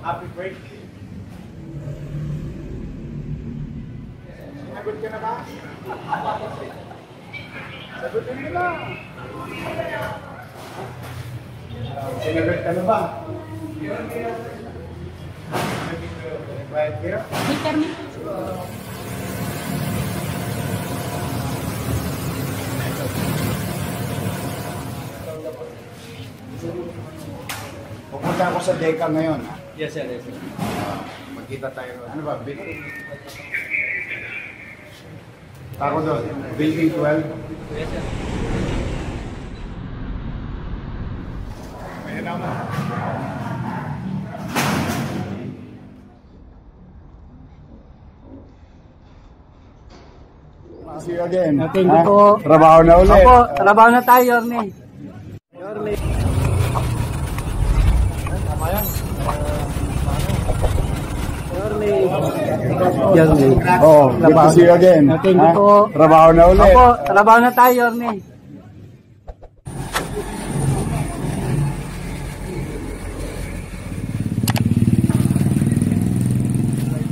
Happy birthday. Sagot ka na ba? Sagutin mo lang. Sinagot ka na ba? Quiet here. Pupunta ako sa Deca ngayon. Yes, sir. Yes, sir. Magkita tayo. Ano ba? Tako doon. Building 12. Yes, sir. May naman. See you again. Thank you po. Trabaho na ulit. Opo, trabaho na tayo, Yorme. Yorme. Yorme. Oh, good to see you again. Thank you po. Trabaho na ulit. Opo, trabaho na tayo, Yorme.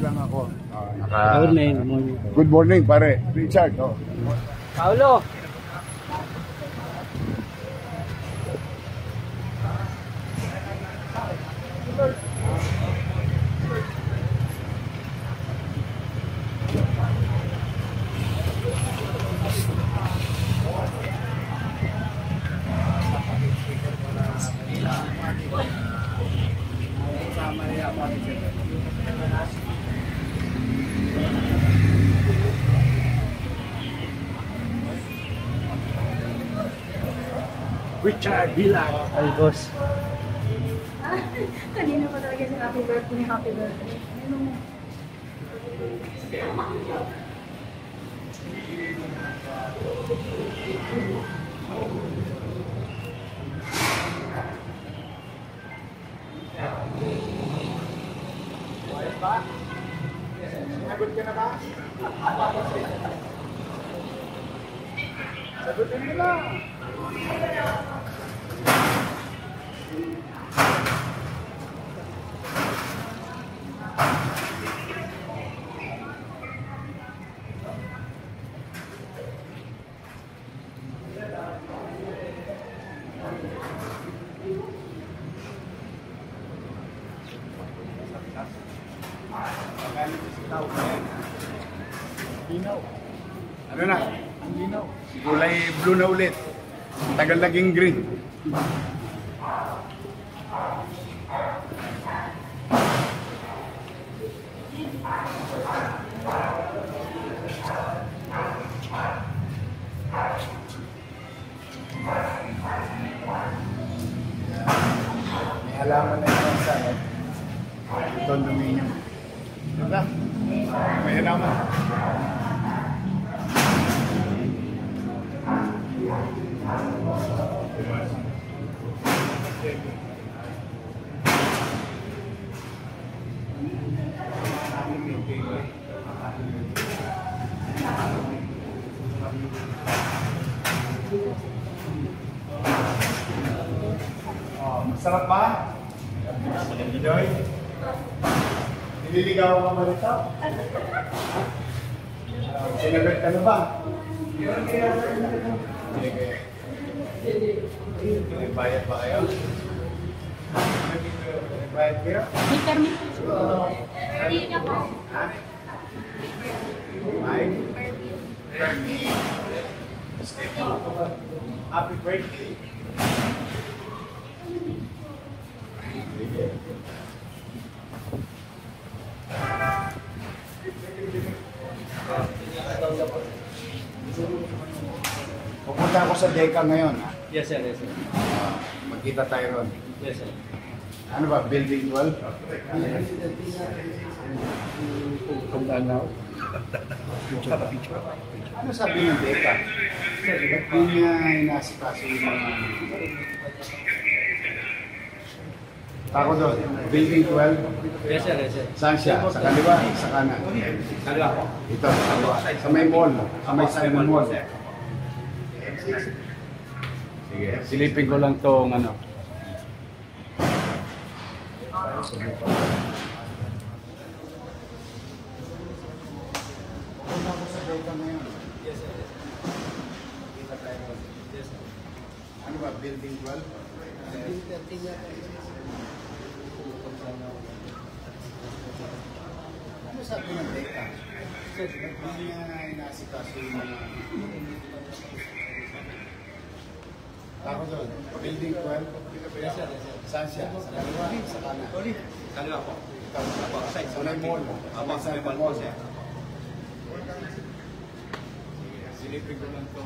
Lang ako. Yorme. Good morning, pare. Richard. Oh. Paulo. Richard Bilag. Ay, boss. Kanina pa talaga sa happy birthday, happy birthday. Ano mo? Sagot ka na ba? Sagutin mo lang. Linaw. Ano na? Ang linaw. Kulay blue na ulit. Tagal naging green. May halaman na yung sa condominium. Diba? May halaman. Masarap ba? Enjoy? Nililigaw ka ba nito? Sinagot ka na ba? Bayad ba kayo? Bayad kayo? May permit po. Happy birthday. Pupunta ako sa Deca ngayon. Yes, sir. Yes, sir. Magkita tayo ron. Yes, sir. Ano ba? Building 12? Ano sabi ng Deca? Ba't di niya inasikaso yung mga... Ako doon, Building 12. Yes, sir. Yes, sir. Saan siya? Sa kaliwa, sa kanan? Kaliwa po. Ito, sa kaliwa. Sa may mall, sa may Simon Mall. Sige, silipin ko lang tong ano. Ano ba, building 12? Ano sabi ng data? Hindi nga inasikaso yung mga... Ako doon, building 12. Yes, sir. Yes, sir. Saan siya? Sa kaliwa? Sa kanan? Kaliwa po. Apo, sa may mall. Apo, Sa may may mall po, mall. sir. Silipin ko lang to.